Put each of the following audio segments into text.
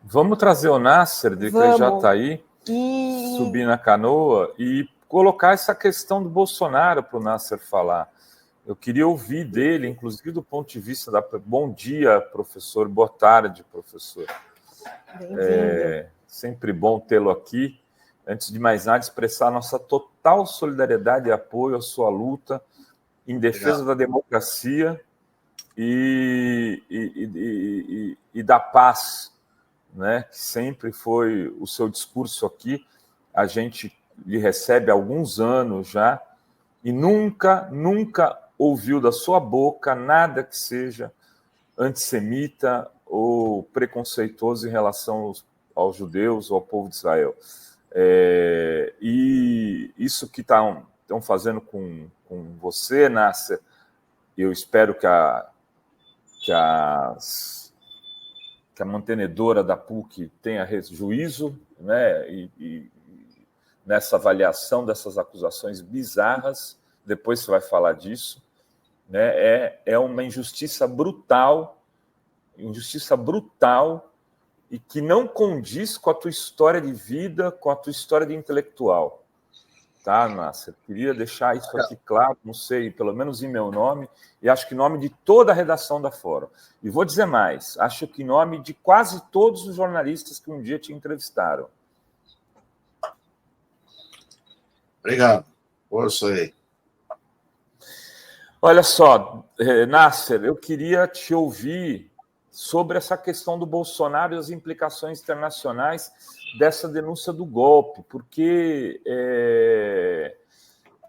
Vamos trazer o Nasser, que ele já está aí, subir na canoa e colocar essa questão do Bolsonaro para o Nasser falar. Eu queria ouvir dele, inclusive do ponto de vista da... Bom dia, professor. Boa tarde, professor. Sempre bom tê-lo aqui. Antes de mais nada, expressar nossa total solidariedade e apoio à sua luta em defesa da democracia e da paz, né? Que sempre foi o seu discurso aqui. A gente lhe recebe há alguns anos já e nunca ouviu da sua boca nada que seja antissemita ou preconceituoso em relação aos judeus ou ao povo de Israel. E isso que estão fazendo com você, Nasser, eu espero que a mantenedora da PUC tenha juízo, né, e nessa avaliação dessas acusações bizarras, depois você vai falar disso, né, é uma injustiça brutal e que não condiz com a tua história de vida, com a tua história de intelectual. Tá, Nasser? Queria deixar isso aqui claro, não sei, pelo menos em meu nome, e acho que em nome de toda a redação da Fórum. E vou dizer mais, acho que em nome de quase todos os jornalistas que um dia te entrevistaram. Obrigado. Força aí. Olha só, Nasser, eu queria te ouvir sobre essa questão do Bolsonaro e as implicações internacionais dessa denúncia do golpe, porque,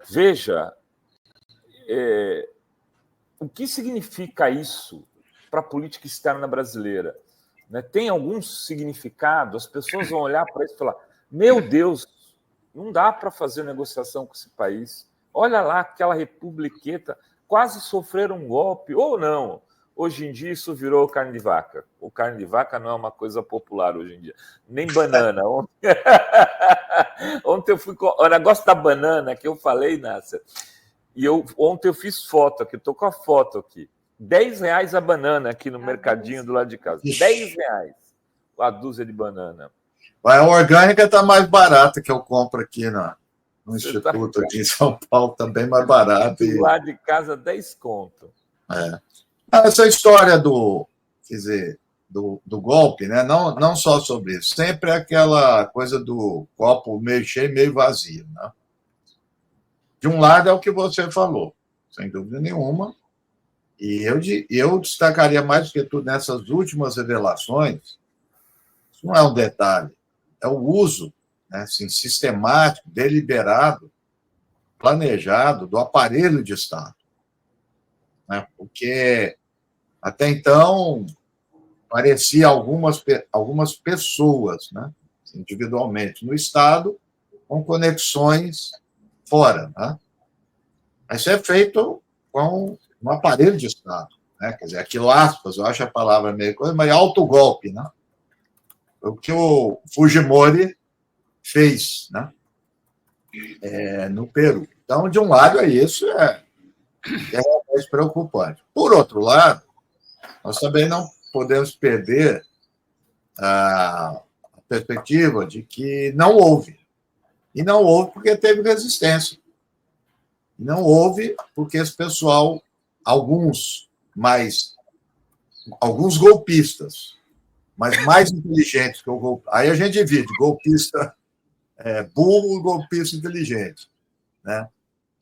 veja, o que significa isso para a política externa brasileira? Né? Tem algum significado? As pessoas vão olhar para isso e falar, meu Deus, não dá para fazer negociação com esse país. Olha lá, aquela republiqueta, quase sofreram um golpe, ou não. Hoje em dia isso virou carne de vaca. O carne de vaca não é uma coisa popular hoje em dia. Nem banana. Ontem eu fui com o negócio da banana que eu falei, Nasser. E ontem eu fiz foto aqui, estou com a foto aqui. R$10 a banana aqui no mercadinho do lado de casa. R$10 a dúzia de banana. A orgânica está mais barata que eu compro aqui no Instituto aqui em São Paulo, também mais barato. Do lado de casa, 10 conto. Essa história do golpe, né? Não só sobre isso, sempre é aquela coisa do copo meio cheio, meio vazio. Né? De um lado é o que você falou, sem dúvida nenhuma, e eu destacaria mais do que tudo nessas últimas revelações, isso não é um detalhe, é o uso, né, assim, sistemático, deliberado, planejado do aparelho de Estado. Né? Porque até então parecia algumas pessoas, né, individualmente no Estado, com conexões fora. Né? Mas isso é feito com um aparelho de Estado. Né? Quer dizer, aquilo, aspas, eu acho a palavra meio coisa, mas autogolpe. Né? O que o Fujimori fez, né? No Peru. Então, de um lado, isso é mais preocupante. Por outro lado, nós também não podemos perder a perspectiva de que não houve. E não houve porque teve resistência. E não houve porque esse pessoal, alguns golpistas, mas mais inteligentes que o golpista. Aí a gente divide golpista burro e golpista inteligente. Né?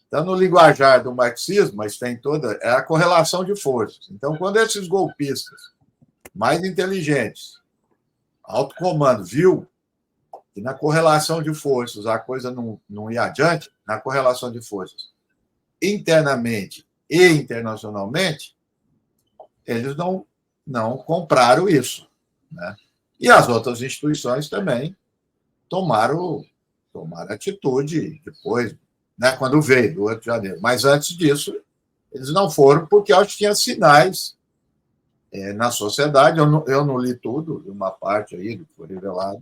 Então, no linguajar do marxismo, mas tem toda, é a correlação de forças. Então, quando esses golpistas mais inteligentes, alto comando, viu que na correlação de forças a coisa não ia adiante, na correlação de forças internamente e internacionalmente, eles não compraram isso. Né? E as outras instituições também tomaram atitude depois, né, quando veio do 8 de janeiro. Mas antes disso, eles não foram, porque eu acho que tinha sinais na sociedade. Eu não li tudo, uma parte aí do que foi revelado,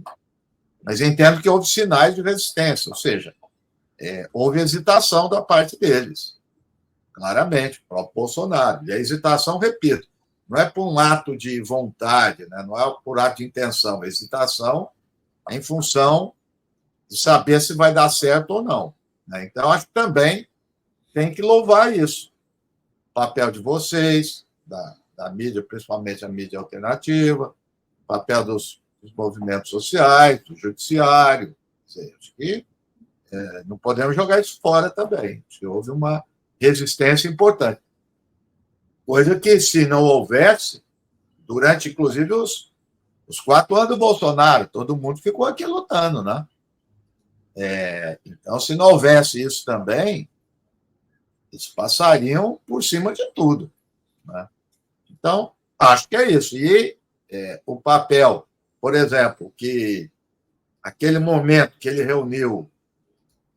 mas entendo que houve sinais de resistência, ou seja, houve hesitação da parte deles, claramente, o próprio Bolsonaro. E a hesitação, repito, não é por um ato de vontade, né? Não é por ato de intenção, hesitação em função de saber se vai dar certo ou não, né? Então, acho que também tem que louvar isso. O papel de vocês, da mídia, principalmente a mídia alternativa, o papel dos movimentos sociais, do judiciário. Acho que não podemos jogar isso fora também. Acho que houve uma resistência importante. Coisa que, se não houvesse, durante, inclusive, os 4 anos do Bolsonaro, todo mundo ficou aqui lutando, né? Então, se não houvesse isso também, eles passariam por cima de tudo, né? Então, acho que é isso. E o papel, por exemplo, que aquele momento que ele reuniu,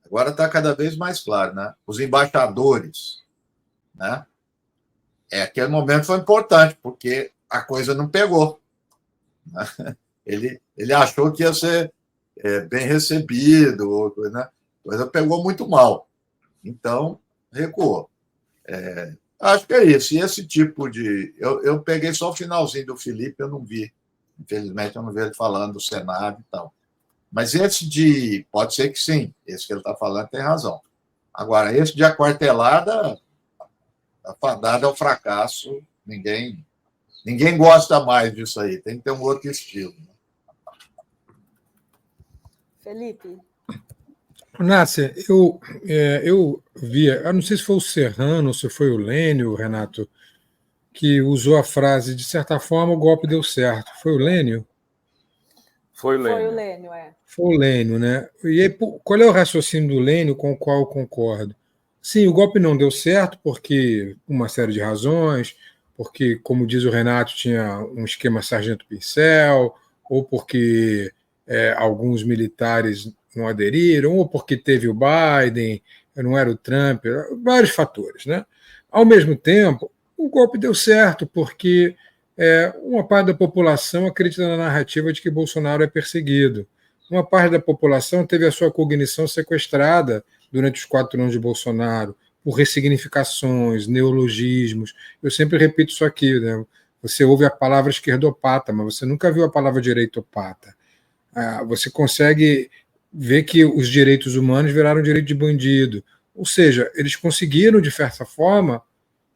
agora está cada vez mais claro, né? Os embaixadores, né? Aquele momento foi importante, porque a coisa não pegou, né? Ele achou que ia ser bem recebido, né? A coisa pegou muito mal. Então, recuou. Acho que é isso. E esse tipo de... Eu peguei só o finalzinho do Felipe, eu não vi. Infelizmente, eu não vi ele falando do Senado e tal. Mas esse de... Pode ser que sim, esse que ele está falando tem razão. Agora, esse de aquartelada, a fadada é o fracasso. Ninguém gosta mais disso aí. Tem que ter um outro estilo. Felipe. Nácia, eu via, eu não sei se foi o Serrano ou se foi o Lênio, Renato, que usou a frase, de certa forma, o golpe deu certo. Foi o Lênio? Foi o Lênio. Foi o Lênio, Foi o Lênio, né? E aí, qual é o raciocínio do Lênio com o qual eu concordo? Sim, o golpe não deu certo porque, por uma série de razões, porque, como diz o Renato, tinha um esquema Sargento Pincel, ou porque alguns militares não aderiram, ou porque teve o Biden, não era o Trump, vários fatores, né? Ao mesmo tempo, o golpe deu certo porque uma parte da população acredita na narrativa de que Bolsonaro é perseguido. Uma parte da população teve a sua cognição sequestrada durante os 4 anos de Bolsonaro, por ressignificações, neologismos. Eu sempre repito isso aqui, né? Você ouve a palavra esquerdopata, mas você nunca viu a palavra direitopata. Você consegue ver que os direitos humanos viraram direito de bandido. Ou seja, eles conseguiram, de certa forma,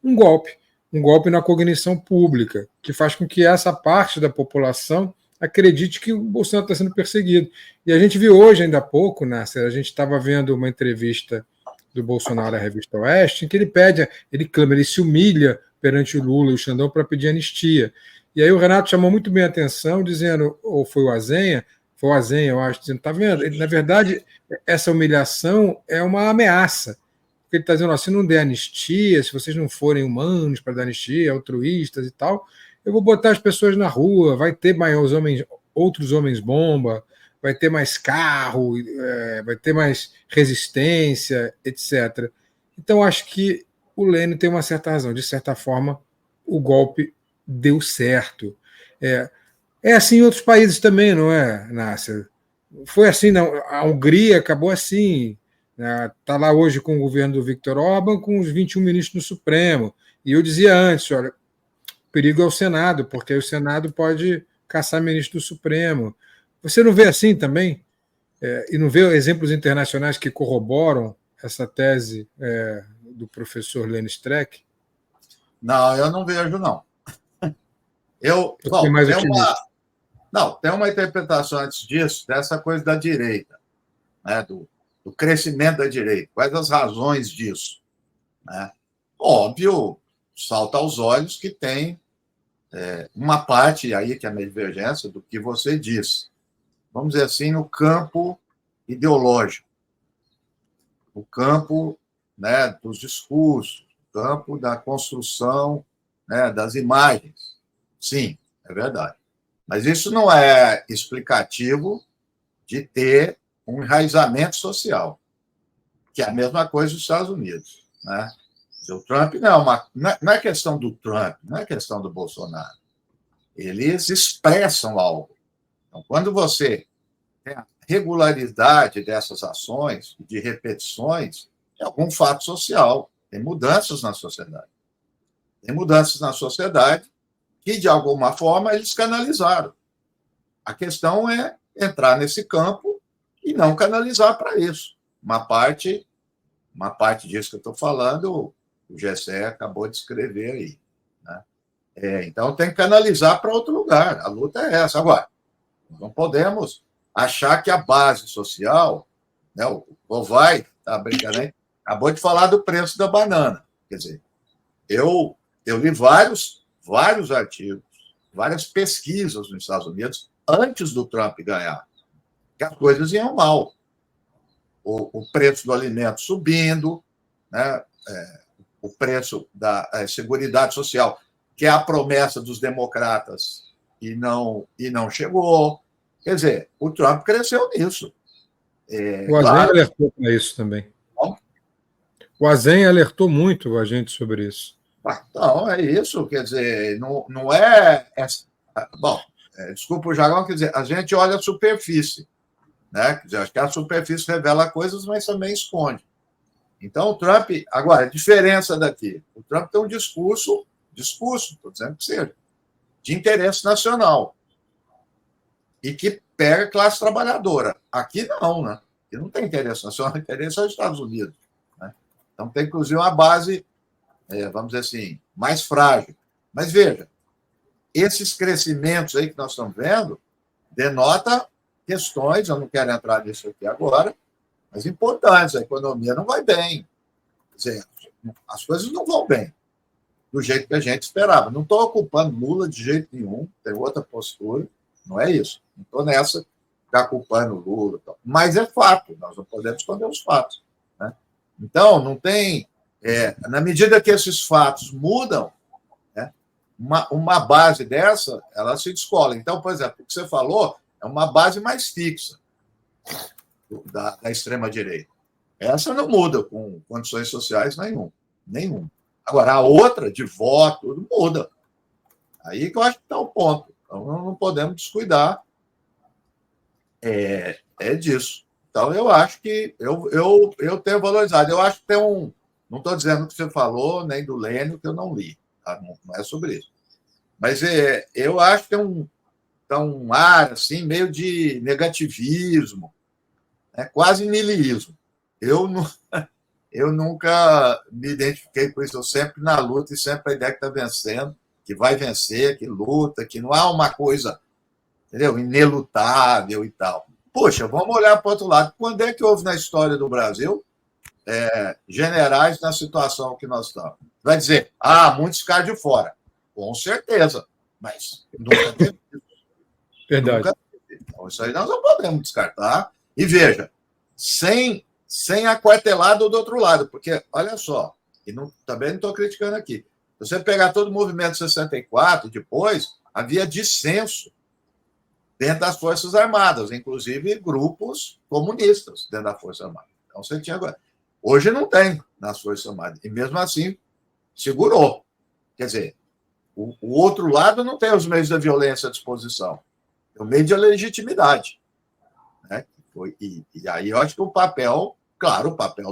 um golpe na cognição pública, que faz com que essa parte da população acredite que o Bolsonaro está sendo perseguido. E a gente viu hoje, ainda há pouco, Nasser, a gente estava vendo uma entrevista do Bolsonaro à revista Oeste, em que ele clama, ele se humilha perante o Lula e o Xandão para pedir anistia. E aí o Renato chamou muito bem a atenção, dizendo, ou foi o Azenha, eu acho, dizendo, tá vendo? Ele, na verdade, essa humilhação é uma ameaça. Porque ele está dizendo, se não der anistia, se vocês não forem humanos para dar anistia, altruístas e tal, eu vou botar as pessoas na rua, vai ter outros homens-bomba, vai ter mais carro, vai ter mais resistência, etc. Então, acho que o Lênio tem uma certa razão. De certa forma, o golpe deu certo. É assim em outros países também, não é, Nasser? Foi assim, não. A Hungria acabou assim. Está lá hoje com o governo do Viktor Orbán, com os 21 ministros no Supremo. E eu dizia antes, olha, o perigo é o Senado, porque aí o Senado pode caçar ministro do Supremo. Você não vê assim também? E não vê exemplos internacionais que corroboram essa tese do professor Lênio Streck? Não, eu não vejo, não. Tem uma interpretação antes disso, dessa coisa da direita, né, do crescimento da direita. Quais as razões disso? Né? Óbvio, salta aos olhos que tem uma parte aí que é a minha divergência do que você disse. Vamos dizer assim, no campo ideológico, no campo, né, dos discursos, no campo da construção, né, das imagens. Sim, é verdade. Mas isso não é explicativo de ter um enraizamento social, que é a mesma coisa dos Estados Unidos. Né? O Trump não é questão do Trump, não é questão do Bolsonaro. Eles expressam algo. Então, quando você tem a regularidade dessas ações, de repetições, é algum fato social. Tem mudanças na sociedade. Tem mudanças na sociedade que, de alguma forma, eles canalizaram. A questão é entrar nesse campo e não canalizar para isso. Uma parte disso que eu estou falando, o Gessé acabou de escrever aí. Né? Então, tem que canalizar para outro lugar. A luta é essa. Agora, não podemos achar que a base social, né, o Bovai, tá brincando aí, acabou de falar do preço da banana. Quer dizer, eu li vários artigos, várias pesquisas nos Estados Unidos antes do Trump ganhar, que as coisas iam mal. O preço do alimento subindo, né? O preço da Seguridade Social, que é a promessa dos democratas, e não chegou. Quer dizer, o Trump cresceu nisso. O Azen alertou para isso também. Bom, o Azen alertou muito a gente sobre isso. Então, é isso. Quer dizer, não é... Bom, desculpa o jargão, quer dizer, a gente olha a superfície. Né? Quer dizer, acho que a superfície revela coisas, mas também esconde. Então, o Trump... Agora, a diferença daqui. O Trump tem um discurso, estou dizendo que seja, de interesse nacional. E que pega a classe trabalhadora. Aqui não, né? Aqui não tem interesse nacional, o interesse é os Estados Unidos. Né? Então, tem, inclusive, uma base, vamos dizer assim, mais frágil. Mas, veja, esses crescimentos aí que nós estamos vendo denota questões, eu não quero entrar nisso aqui agora, mas importantes. A economia não vai bem. Quer dizer, as coisas não vão bem do jeito que a gente esperava. Não estou ocupando Lula de jeito nenhum, tem outra postura, não é isso. Não estou nessa, ficar culpando Lula. Mas é fato, nós não podemos esconder os fatos. Né? Então, não tem... na medida que esses fatos mudam, né, uma base dessa, ela se descola. Então, por exemplo, o que você falou é uma base mais fixa da extrema-direita. Essa não muda com condições sociais nenhum. Agora, a outra, de voto, tudo muda. Aí que eu acho que está o ponto. Então, não podemos descuidar disso. Então, eu acho que eu tenho valorizado. Eu acho que tem um... Não estou dizendo o que você falou, nem do Lênio, que eu não li. Tá? Não é sobre isso. Mas eu acho que tem um ar assim, meio de negativismo, né? Quase niilismo. Eu nunca me identifiquei com isso. Eu sempre na luta e sempre a ideia que está vencendo, que vai vencer, que luta, que não há uma coisa, entendeu? Inelutável e tal. Poxa, vamos olhar para o outro lado. Quando é que houve na história do Brasil generais na situação que nós estamos? Vai dizer, muitos ficaram de fora. Com certeza, mas nunca teve isso. Verdade. Então, isso aí nós não podemos descartar. E veja, sem aquartelado do outro lado, porque, olha só, e também não estou criticando aqui, se você pegar todo o movimento de 64, depois, havia dissenso dentro das Forças Armadas, inclusive grupos comunistas dentro da Força Armada. Então, você tinha... Hoje não tem nas Forças Armadas, e mesmo assim segurou. Quer dizer, o outro lado não tem os meios da violência à disposição. É o meio de legitimidade. Né? E aí eu acho que o papel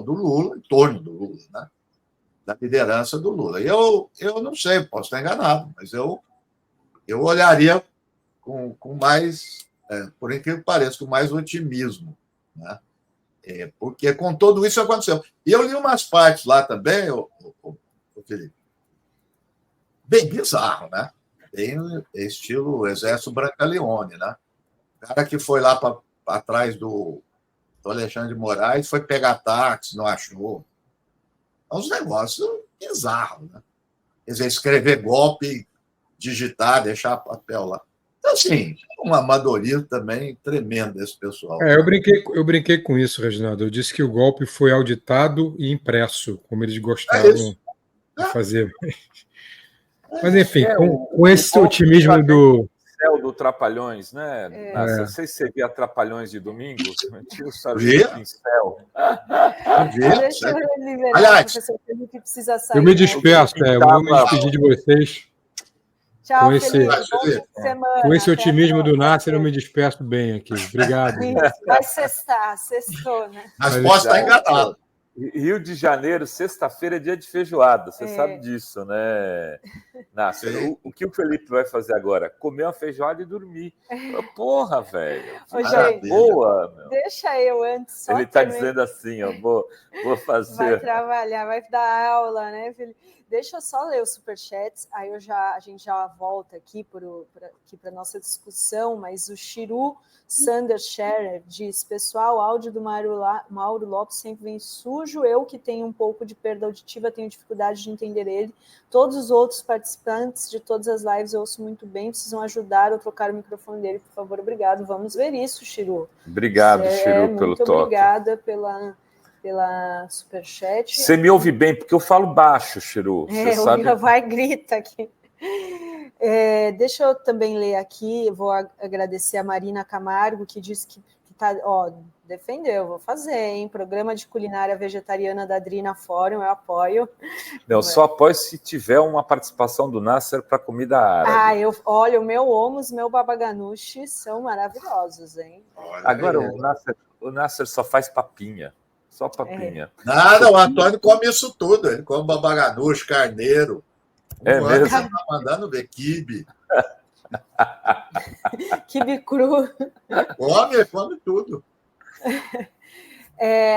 do Lula, em torno do Lula, né? Da liderança do Lula. E eu não sei, posso estar enganado, mas eu olharia com mais, por incrível que pareça, com mais otimismo. Né? Porque com tudo isso aconteceu. E eu li umas partes lá também, Felipe, bem bizarro, né? Bem estilo Exército Brancaleone, né? O cara que foi lá para atrás do Alexandre de Moraes foi pegar táxi, não achou. É uns negócios bizarros, né? Quer dizer, escrever golpe, digitar, deixar papel lá. Então, assim, um amadorismo também tremendo desse pessoal. Eu brinquei com isso, Reginaldo. Eu disse que o golpe foi auditado e impresso, como eles gostavam de fazer. Mas, enfim, com esse otimismo do... Céu do Trapalhões, né? Não sei se você via Trapalhões de domingo. Tinha o Via? Pincel. Deixa eu liberar, aliás, professor Felipe precisa sair. Eu me despeço, eu vou me despedir de vocês. Tchau, com Felipe. Semana, com esse otimismo do Nasser, eu me despeço bem aqui. Obrigado. Vai sextou, né? Mas posso estar enganado. Rio de Janeiro, sexta-feira é dia de feijoada, você sabe disso, né, Nácer? O que o Felipe vai fazer agora? Comer uma feijoada e dormir. Porra, velho. Boa, meu. Deixa eu antes. Ele está dizendo assim, ó, vou fazer. Vai trabalhar, vai dar aula, né, Felipe? Deixa eu só ler os superchats, aí a gente já volta aqui para a nossa discussão, mas o Chiru Sander Scherer diz: pessoal, áudio do Mauro Lopes sempre vem sujo, eu que tenho um pouco de perda auditiva tenho dificuldade de entender ele, todos os outros participantes de todas as lives eu ouço muito bem, precisam ajudar ou trocar o microfone dele, por favor, obrigado, vamos ver isso, Chiru. Obrigado, Chiru, pelo toque. Muito obrigada pela superchat. Você me ouve bem, porque eu falo baixo, Chiru. Você sabe? Vai, grita aqui. Deixa eu também ler aqui, vou agradecer a Marina Camargo, que disse que tá, defendeu, vou fazer, hein? Programa de culinária vegetariana da Adri na Fórum, eu apoio. Não, só apoio se tiver uma participação do Nácer para comida árabe. Olha, o meu hummus, meu babaganushi são maravilhosos, hein? Agora, o Nácer só faz papinha. Só papinha. Nada, o Antônio come isso tudo. Ele come babaganucho, carneiro. Mesmo? Tá mandando ver quibe. Quibe cru. Come tudo.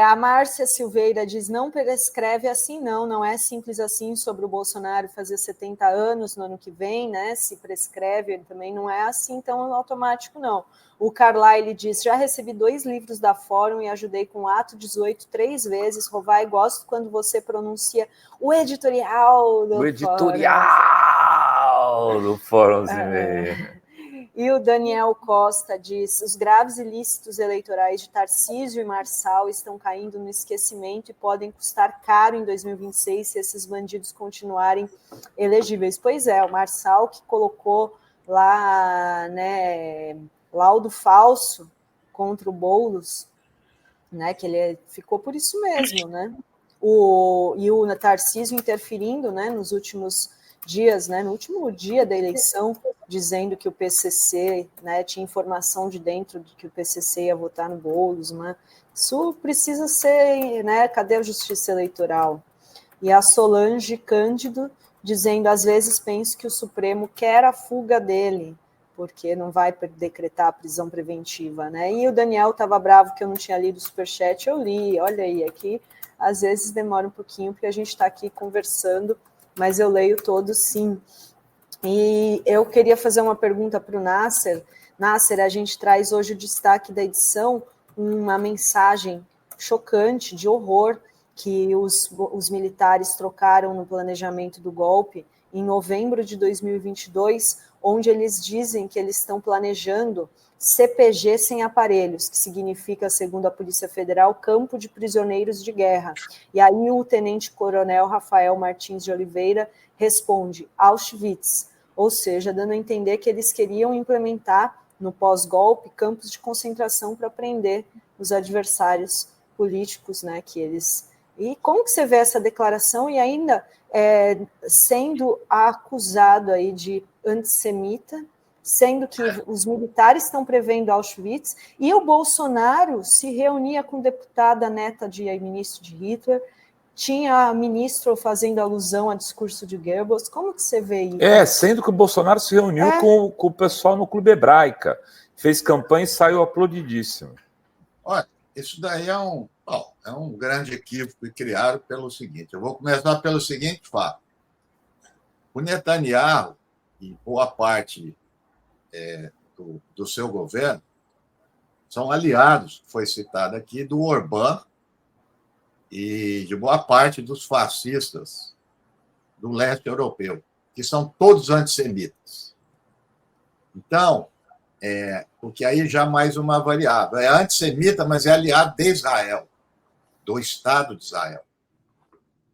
A Márcia Silveira diz: não prescreve assim, não é simples assim sobre o Bolsonaro fazer 70 anos no ano que vem, né? Se prescreve, também não é assim tão automático, não. O Carlyle diz: já recebi 2 livros da Fórum e ajudei com o Ato 18 3 vezes. Rovai, gosto quando você pronuncia o editorial do Fórum. O editorial do Fórum. E o Daniel Costa diz: os graves ilícitos eleitorais de Tarcísio e Marçal estão caindo no esquecimento e podem custar caro em 2026 se esses bandidos continuarem elegíveis. Pois é, o Marçal que colocou lá, né, laudo falso contra o Boulos, né, que ele ficou por isso mesmo, né? E o Tarcísio interferindo, né, nos últimos dias, né, no último dia da eleição, dizendo que o PCC, né, tinha informação de dentro de que o PCC ia votar no Boulos, né? Isso precisa ser, né, cadê a justiça eleitoral? E a Solange Cândido dizendo: às vezes penso que o Supremo quer a fuga dele, porque não vai decretar a prisão preventiva, né? E o Daniel estava bravo que eu não tinha lido o superchat, eu li, olha aí, aqui às vezes demora um pouquinho, porque a gente está aqui conversando, mas eu leio todos sim. E eu queria fazer uma pergunta para o Nácer. Nácer, a gente traz hoje o destaque da edição, uma mensagem chocante, de horror, que os militares trocaram no planejamento do golpe em novembro de 2022, onde eles dizem que eles estão planejando CPG sem aparelhos, que significa, segundo a Polícia Federal, Campo de Prisioneiros de Guerra. E aí o tenente-coronel Rafael Martins de Oliveira responde: Auschwitz, ou seja, dando a entender que eles queriam implementar no pós-golpe campos de concentração para prender os adversários políticos, né, que eles... E como que você vê essa declaração e ainda sendo acusado aí de antissemita, sendo que os militares estão prevendo Auschwitz, e o Bolsonaro se reunia com deputada neta de ministro de Hitler, tinha ministro fazendo alusão a discurso de Goebbels. Como que você vê isso? Sendo que o Bolsonaro se reuniu com o pessoal no Clube Hebraica, fez campanha e saiu aplaudidíssimo. Olha, isso daí é um grande equívoco criado pelo seguinte. Eu vou começar pelo seguinte fato. O Netanyahu e boa parte do seu governo são aliados, foi citado aqui, do Orbán e de boa parte dos fascistas do leste europeu, que são todos antissemitas. Então, porque aí já mais uma variável. É antissemita, mas é aliado de Israel, do Estado de Israel,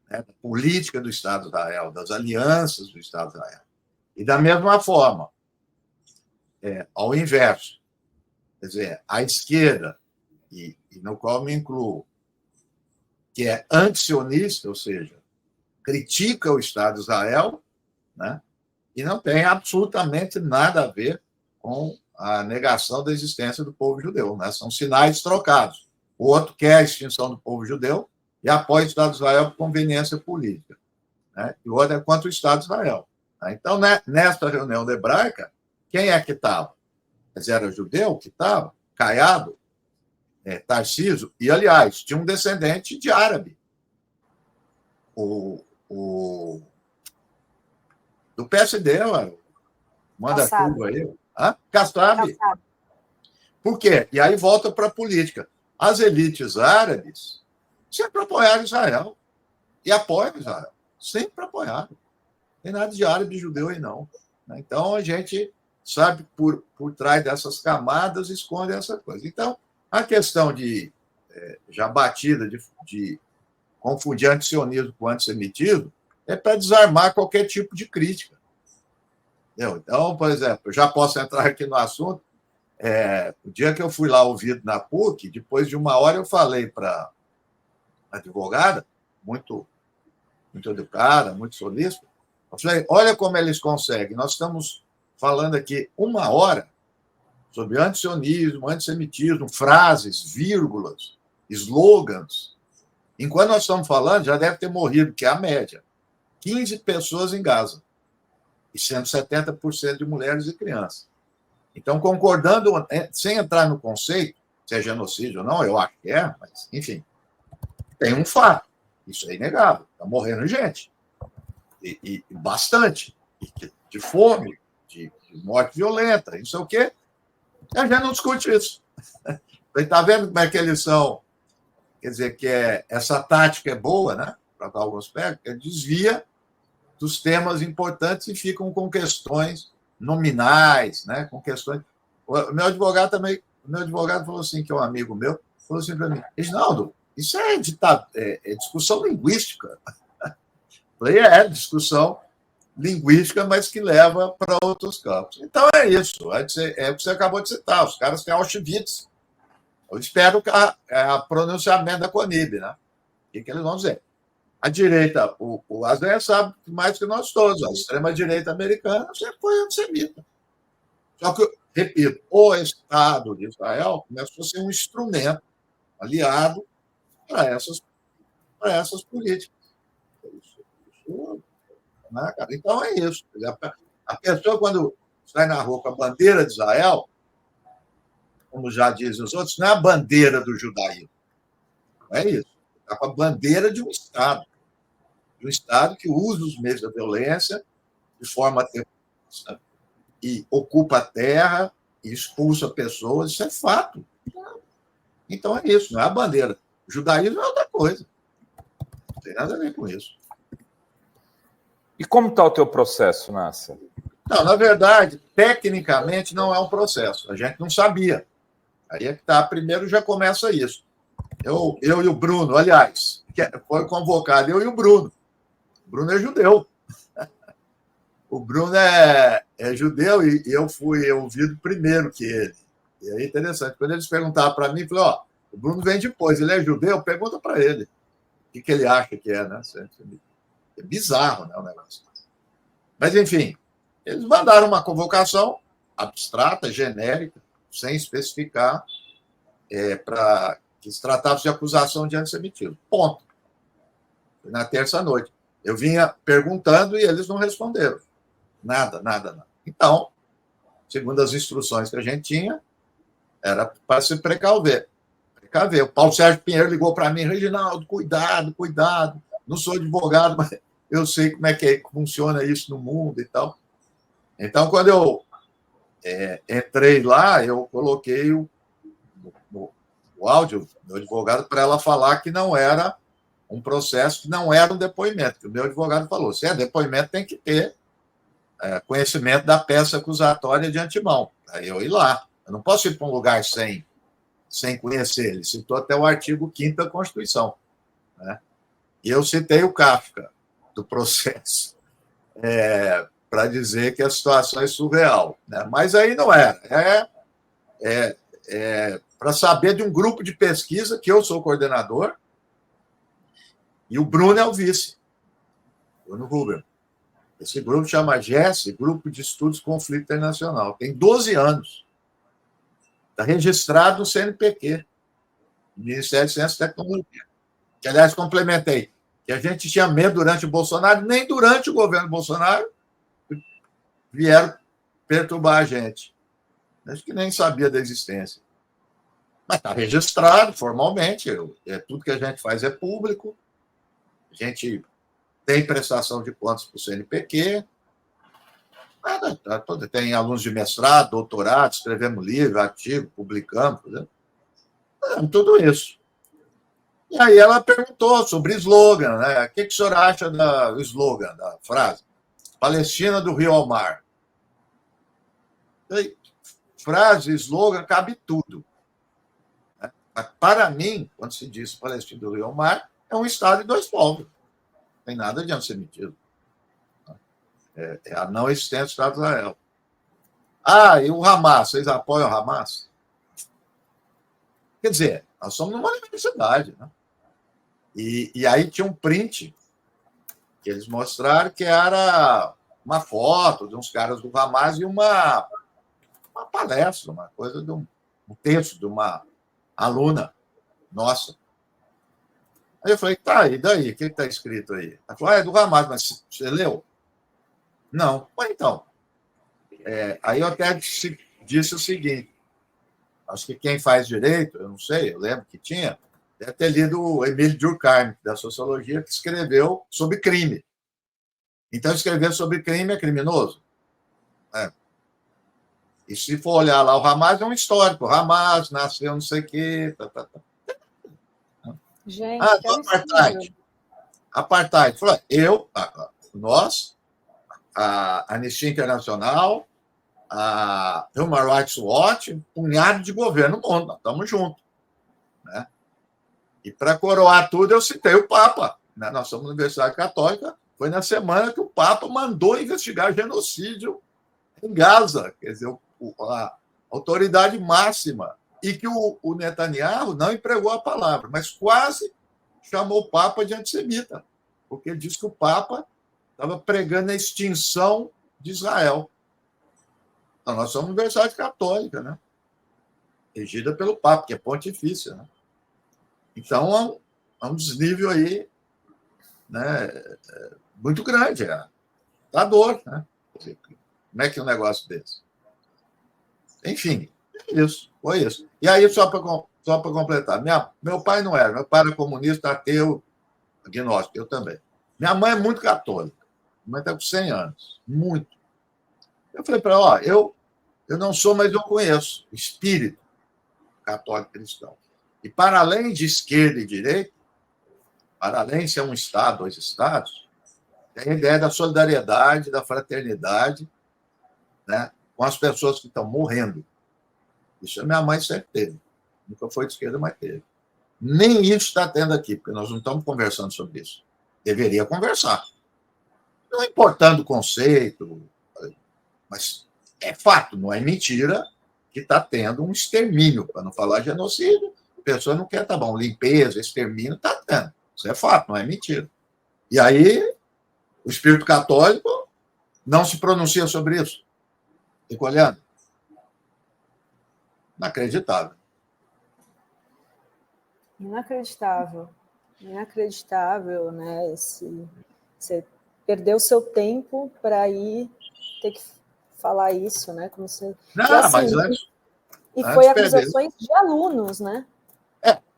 né? Da política do Estado de Israel, das alianças do Estado de Israel. E da mesma forma, ao inverso, quer dizer, a esquerda, e no qual me incluo, que é antisionista, ou seja, critica o Estado de Israel, né? E não tem absolutamente nada a ver com a negação da existência do povo judeu, né? São sinais trocados. O outro quer a extinção do povo judeu e apoia o Estado de Israel por conveniência política, né? E o outro é contra o Estado de Israel. Então, nesta reunião hebraica, quem é que estava? Era judeu que estava? Caiado, Tarcísio, e, aliás, tinha um descendente de árabe. Do PSD, manda chuva aí. Kassab. Por quê? E aí volta para a política. As elites árabes sempre apoiaram Israel. E apoiam Israel. Sempre apoiaram. Não tem nada de árabe e judeu aí, não. Então, a gente sabe, por trás dessas camadas, esconde essa coisa. Então, a questão já batida de confundir antisionismo com antissemitismo é para desarmar qualquer tipo de crítica. Entendeu? Então, por exemplo, eu já posso entrar aqui no assunto. O dia que eu fui lá ouvido na PUC, depois de 1 hora eu falei para a advogada, muito, muito educada, muito solícita, eu falei, olha como eles conseguem, nós estamos falando aqui 1 hora sobre antisionismo, antissemitismo, frases, vírgulas, slogans. Enquanto nós estamos falando, já deve ter morrido, que é a média, 15 pessoas em Gaza, e sendo 70% de mulheres e crianças. Então, concordando, sem entrar no conceito, se é genocídio ou não, eu acho que é, mas, enfim, tem um fato, isso é inegável, está morrendo gente, e bastante, de fome, de morte violenta, não sei o quê, a gente não discute isso. Está vendo como é que eles são? Quer dizer, que essa tática é boa, né? Para alguns pegam, desvia dos temas importantes e ficam com questões nominais, né? Com questões. O meu advogado falou assim, que é um amigo meu, falou assim para mim, Reginaldo, isso é discussão linguística. Eu falei, discussão linguística, mas que leva para outros campos. Então é isso, é o que você acabou de citar, os caras têm Auschwitz. Eu espero que a pronunciamento da CONIB, né? O que eles vão dizer? A direita, o Azé sabe mais que nós todos, a extrema-direita americana sempre foi antissemita. Só que, repito, o Estado de Israel começou a ser um instrumento aliado para essas políticas. Né, cara? Então é isso. A pessoa, quando sai na rua com a bandeira de Israel, como já dizem os outros, não é a bandeira do judaísmo. Não é isso. Está com a bandeira de um Estado. De um Estado que usa os meios da violência de forma terrorista e ocupa a terra e expulsa pessoas. Isso é fato. Então é isso, não é a bandeira. O judaísmo é outra coisa. Não tem nada a ver com isso. E como está o teu processo, Nasser? Não, na verdade, tecnicamente não é um processo. A gente não sabia. Aí é que está. Primeiro já começa isso. Eu e o Bruno, aliás, foi convocado eu e o Bruno. O Bruno é judeu. O Bruno é judeu e eu fui ouvido primeiro que ele. E aí é interessante. Quando eles perguntaram para mim, eu falei, o Bruno vem depois, ele é judeu? Pergunta para ele. O que ele acha que é, né? É bizarro, né, o negócio. Mas, enfim, eles mandaram uma convocação abstrata, genérica, sem especificar, para que se tratasse de acusação de antissemitismo. Ponto. Foi na terça-noite. Eu vinha perguntando e eles não responderam. Nada. Então, segundo as instruções que a gente tinha, era para se precaver. O Paulo Sérgio Pinheiro ligou para mim, Reginaldo, cuidado. Não sou advogado, mas eu sei como é que funciona isso no mundo e tal. Então, quando eu entrei lá, eu coloquei o áudio do advogado para ela falar que não era um processo, que não era um depoimento. Que o meu advogado falou, se é depoimento, tem que ter conhecimento da peça acusatória de antemão. Aí eu ir lá. Eu não posso ir para um lugar sem conhecer. Ele citou até o artigo 5º da Constituição. Né? E eu citei o Kafka do processo para dizer que a situação é surreal. Né? Mas aí não era. Para saber de um grupo de pesquisa, que eu sou coordenador, e o Bruno é o vice, Bruno Huber. Esse grupo chama GES, Grupo de Estudos Conflito Internacional. Tem 12 anos. Está registrado no CNPq, Ministério de Ciência e Tecnologia. que, aliás, complementei, que a gente tinha medo durante o Bolsonaro, nem durante o governo Bolsonaro vieram perturbar a gente. Acho que nem sabia da existência. Mas está registrado formalmente, tudo que a gente faz é público, a gente tem prestação de contas para o CNPq, tem alunos de mestrado, doutorado, escrevemos livro, artigo, publicamos, tudo isso. E aí ela perguntou sobre slogan, né? O que o senhor acha do slogan, da frase? Palestina do Rio ao Mar. E frase, slogan, cabe tudo. Mas, para mim, quando se diz Palestina do Rio ao Mar, é um Estado de dois povos. Não tem nada de antissemitismo. É a não existência do Estado de Israel. E o Hamas, vocês apoiam o Hamas? Quer dizer, nós somos numa universidade, né? E aí tinha um print que eles mostraram que era uma foto de uns caras do Hamas e uma palestra, uma coisa de um texto de uma aluna nossa. Aí eu falei, tá, e daí? O que está escrito aí? Ela falou, é do Hamas, mas você leu? Não. Mas então, aí eu até disse o seguinte, acho que quem faz direito, eu não sei, eu lembro que tinha, deve ter lido o Emílio Durkheim, da sociologia, que escreveu sobre crime. Então, escrever sobre crime é criminoso. E se for olhar lá, o Hamas é um histórico. O Hamas nasceu não sei o quê. Gente, apartheid. Nós, a Anistia Internacional, a Human Rights Watch, um punhado de governo no mundo, nós estamos juntos. Né? E para coroar tudo, eu citei o Papa. Né? Nós somos Universidade Católica, foi na semana que o Papa mandou investigar genocídio em Gaza, quer dizer, a autoridade máxima, e que o Netanyahu não empregou a palavra, mas quase chamou o Papa de antissemita, porque ele disse que o Papa estava pregando a extinção de Israel. Então, nós somos Universidade Católica, né? Regida pelo Papa, que é pontifícia. Né? Então, é um desnível aí, né, muito grande. Dá dor, né? Como é que é um negócio desse? Enfim, foi isso. E aí, só para completar, meu pai não era, meu pai era comunista, ateu, agnóstico, eu também. Minha mãe é muito católica, minha mãe está com 100 anos, muito. Eu falei para ela, eu não sou, mas eu conheço espírito católico cristão. E para além de esquerda e direita, para além de ser um Estado, 2 Estados, tem a ideia da solidariedade, da fraternidade, né, com as pessoas que estão morrendo. Isso a minha mãe sempre teve. Nunca foi de esquerda, mas teve. Nem isso está tendo aqui, porque nós não estamos conversando sobre isso. Deveria conversar. Não importando o conceito, mas é fato, não é mentira que está tendo um extermínio, para não falar genocídio. A pessoa não quer, tá bom, limpeza, extermínio, está tendo. Isso é fato, não é mentira. E aí, o espírito católico não se pronuncia sobre isso. Fica olhando. Inacreditável. Inacreditável, né? Você perdeu seu tempo para ir ter que falar isso, né? Como se... Não, e, assim, mas antes, e foi acusações de alunos, né?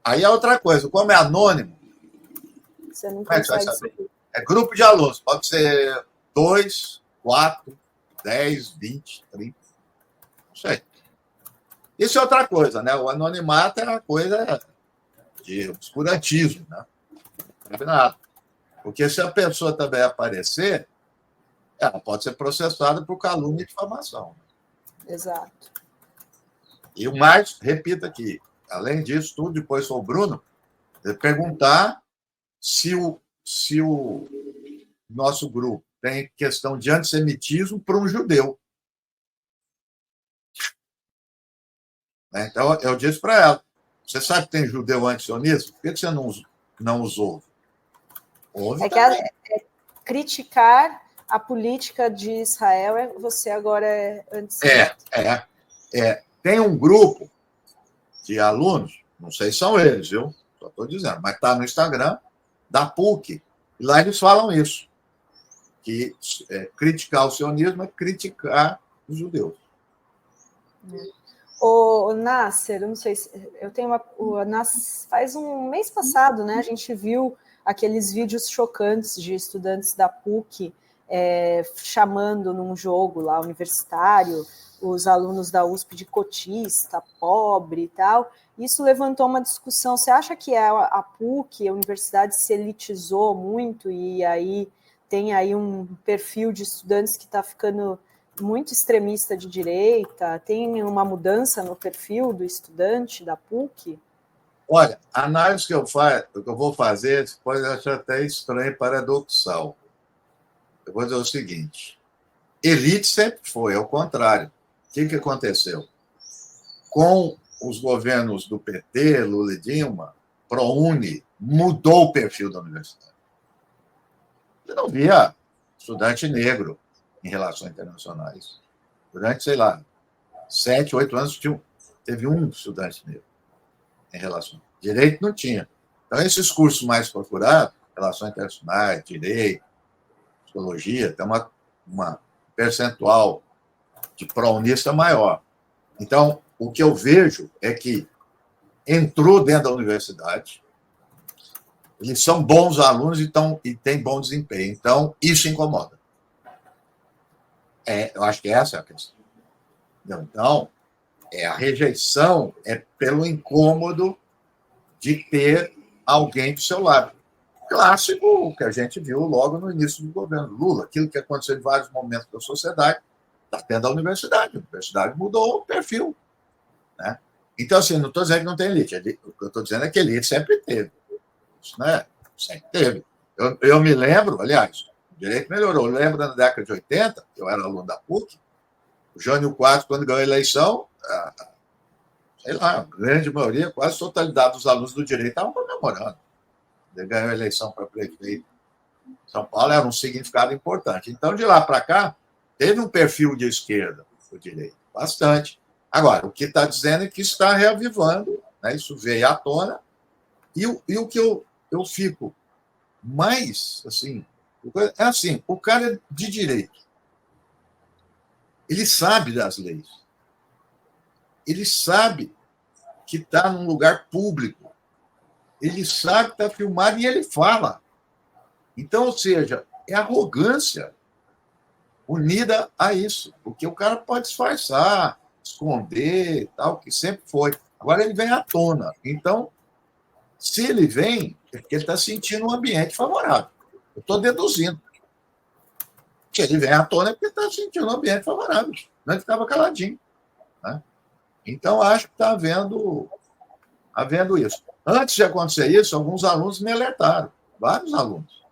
Aí é outra coisa. Como é anônimo, você não consegue saber. É grupo de alunos. Pode ser 2, 4, 10, 20, 30. Não sei. Isso é outra coisa, né? O anonimato é uma coisa de obscurantismo, né? Não é nada. Porque se a pessoa também aparecer, ela pode ser processada por calúnia e difamação. Exato. E o mais, repito aqui, além disso tudo, depois foi o Bruno, perguntar se o nosso grupo tem questão de antissemitismo para um judeu. Então, eu disse para ela, você sabe que tem judeu antisionista? Por que você não usou? Criticar a política de Israel, você agora é antissemita. Tem um grupo de alunos, não sei se são eles, viu? só estou dizendo, mas está no Instagram da PUC. E lá eles falam isso, que criticar o sionismo é criticar os judeus. O Nasser, eu não sei se eu tenho faz um mês passado, né? A gente viu aqueles vídeos chocantes de estudantes da PUC chamando num jogo lá universitário os alunos da USP de cotista, pobre e tal. Isso levantou uma discussão. Você acha que a PUC, a universidade, se elitizou muito e aí tem aí um perfil de estudantes que está ficando muito extremista de direita? Tem uma mudança no perfil do estudante da PUC? Olha, a análise que eu vou fazer, você pode achar até estranho e paradoxal. Eu vou dizer o seguinte: elite sempre foi, ao contrário. O que aconteceu? Com os governos do PT, Lula e Dilma, ProUni mudou o perfil da universidade. Você não via estudante negro em relações internacionais. Durante, sei lá, 7, 8 anos, teve um estudante negro em relação. Direito não tinha. Então, esses cursos mais procurados, relações internacionais, direito, psicologia, tem uma percentual de pró-unista maior. Então, o que eu vejo é que entrou dentro da universidade, eles são bons alunos e têm bom desempenho. Então, isso incomoda. Eu acho que essa é a questão. Então, a rejeição é pelo incômodo de ter alguém do seu lado. Clássico que a gente viu logo no início do governo Lula, aquilo que aconteceu em vários momentos da sociedade, está dentro da universidade. A universidade mudou o perfil. Né? Então, assim, não estou dizendo que não tem elite. O que eu estou dizendo é que elite sempre teve. Isso, né? Sempre teve. Eu me lembro, aliás, o direito melhorou. Eu lembro na década de 80, eu era aluno da PUC, o Jânio Quadros, quando ganhou a eleição, sei lá, a grande maioria, quase a totalidade dos alunos do direito estavam comemorando. Ele ganhou a eleição para prefeito. São Paulo era um significado importante. Então, de lá para cá, teve um perfil de esquerda do direito, bastante. Agora, o que está dizendo é que está reavivando, né? Isso veio à tona, e o que eu fico mais, assim, é assim, o cara é de direito, ele sabe das leis, ele sabe que está num lugar público, ele sabe que está filmado e ele fala. Então, ou seja, é arrogância unida a isso, porque o cara pode disfarçar, esconder, tal, que sempre foi. Agora ele vem à tona. Então, se ele vem, é porque ele está sentindo um ambiente favorável. Eu estou deduzindo. Se ele vem à tona, é porque está sentindo um ambiente favorável. Não ele ficava caladinho. Né? Então, acho que está havendo isso. Antes de acontecer isso, alguns alunos me alertaram. Vários alunos.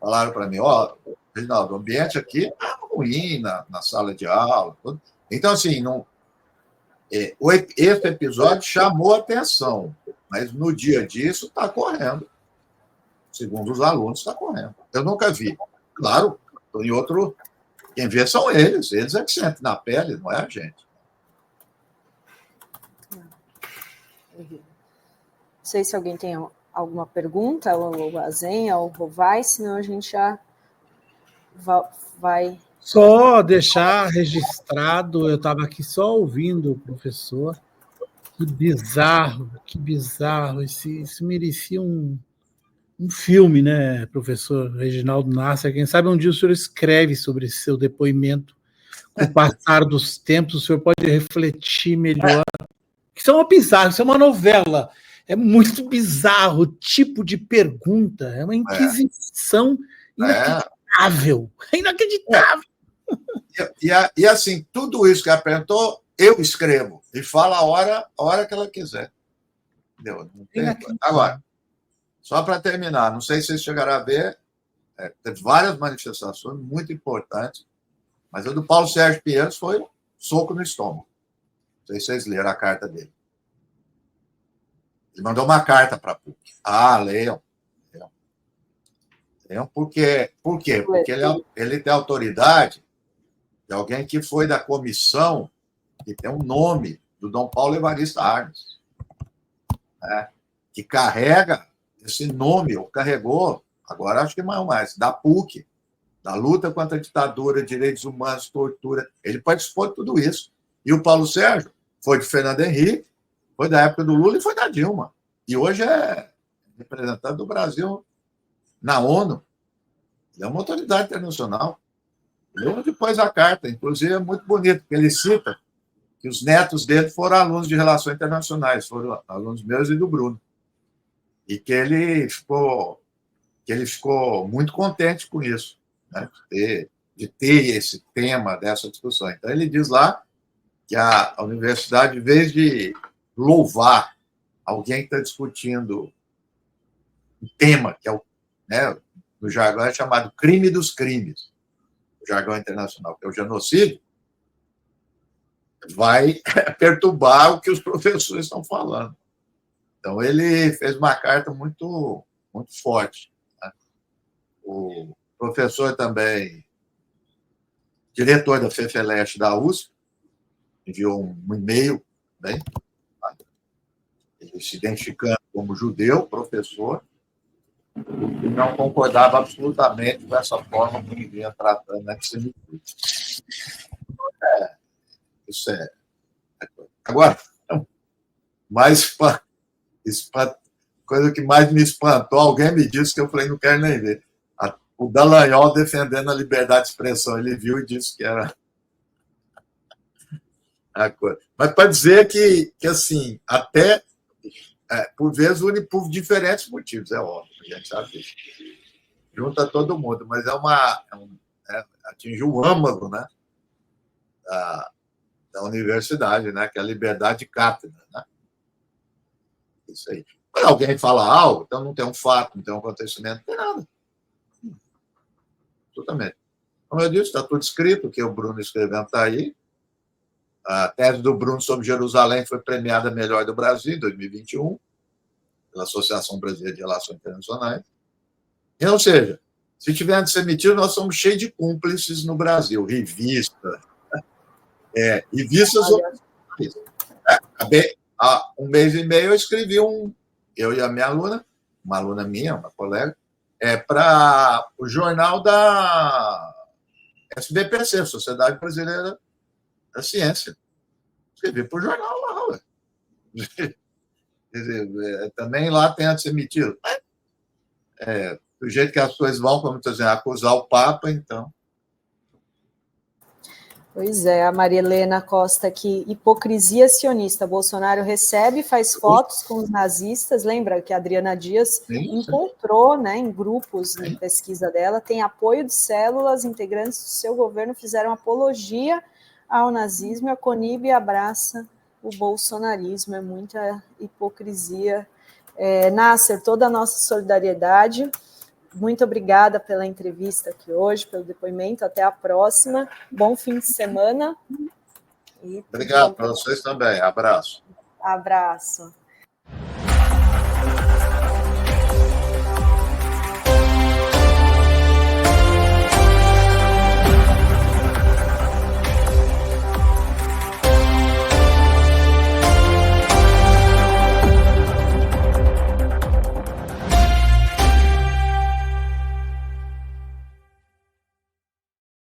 Falaram para mim, Reginaldo, o ambiente aqui está ruim na sala de aula. Tudo. Então, assim, esse episódio chamou a atenção, mas no dia a dia isso está correndo. Segundo os alunos, está correndo. Eu nunca vi. Claro, em outro. Quem vê são eles é que sentem na pele, não é a gente. Não sei se alguém tem alguma pergunta, ou a Zenha, ou o Rovai, senão a gente já vai. Só deixar registrado, eu estava aqui só ouvindo o professor. Que bizarro. Isso merecia um filme, né, professor Reginaldo Nasser? Quem sabe um dia o senhor escreve sobre esse seu depoimento. Com o passar dos tempos, o senhor pode refletir melhor. Isso é uma bizarra, isso é uma novela. É muito bizarro o tipo de pergunta. É uma inquisição inacreditável. É inacreditável. E assim, tudo isso que ela perguntou, eu escrevo. E falo a hora que ela quiser. Entendeu? Agora, só para terminar, não sei se vocês chegaram a ver, teve várias manifestações muito importantes, mas a do Paulo Sérgio Pinheiros foi um soco no estômago. Não sei se vocês leram a carta dele. Ele mandou uma carta para a PUC. Leiam. Por quê? Porque ele tem autoridade de alguém que foi da comissão, que tem um nome, do Dom Paulo Evaristo Arnes, né? que carrega esse nome, ou carregou, agora acho que mais, da PUC, da luta contra a ditadura, direitos humanos, tortura. Ele participou de tudo isso. E o Paulo Sérgio foi de Fernando Henrique, foi da época do Lula e foi da Dilma. E hoje é representante do Brasil na ONU. Ele é uma autoridade internacional. Ele depois a carta, inclusive é muito bonito, porque ele cita que os netos dele foram alunos de Relações Internacionais, foram alunos meus e do Bruno. E que ele ficou muito contente com isso, né? de ter esse tema dessa discussão. Então, ele diz lá que a universidade, em vez de louvar alguém que está discutindo um tema, que é no jargão é chamado crime dos crimes, o jargão internacional, que é o genocídio, vai perturbar o que os professores estão falando. Então, ele fez uma carta muito, muito forte. Né? O professor também, diretor da FEFELESH da USP, enviou um e-mail, né? Ele se identificando como judeu, professor, e não concordava absolutamente com essa forma que ele vinha tratando antissemitismo. Isso é. Agora, coisa que mais me espantou, alguém me disse que eu falei, não quero nem ver. O Dallagnol defendendo a liberdade de expressão, ele viu e disse que era a coisa. Mas para dizer que assim, até por vezes une por diferentes motivos, é óbvio, a gente sabe disso. Junta todo mundo, mas atinge o âmago, né, da universidade, né, que é a liberdade de cátedra, né? Isso aí. Quando alguém fala algo, então não tem um fato, não tem um acontecimento, não tem nada. Absolutamente. Como eu disse, está tudo escrito, o que o Bruno escrevendo está aí. A tese do Bruno sobre Jerusalém foi premiada melhor do Brasil em 2021, pela Associação Brasileira de Relações Internacionais. E, ou seja, se tiver antissemitismo, nós somos cheios de cúmplices no Brasil, revistas. Revistas. Há um mês e meio eu escrevi eu e a minha aluna, uma aluna minha, uma colega, para o jornal da SBPC, Sociedade Brasileira da Ciência. Escrevi para o jornal lá. Ué. Quer dizer, também lá tem antissemitismo. Do jeito que as coisas vão, como estou dizendo, acusar o Papa, então. Pois é, a Maria Helena Costa aqui, hipocrisia sionista. Bolsonaro recebe, faz fotos com os nazistas. Lembra que a Adriana Dias encontrou, né, em grupos de pesquisa dela, tem apoio de células, integrantes do seu governo fizeram apologia ao nazismo, e a Conib abraça o bolsonarismo. É muita hipocrisia. Nasser, toda a nossa solidariedade. Muito obrigada pela entrevista aqui hoje, pelo depoimento. Até a próxima. Bom fim de semana. Obrigado para vocês também. Abraço. Abraço.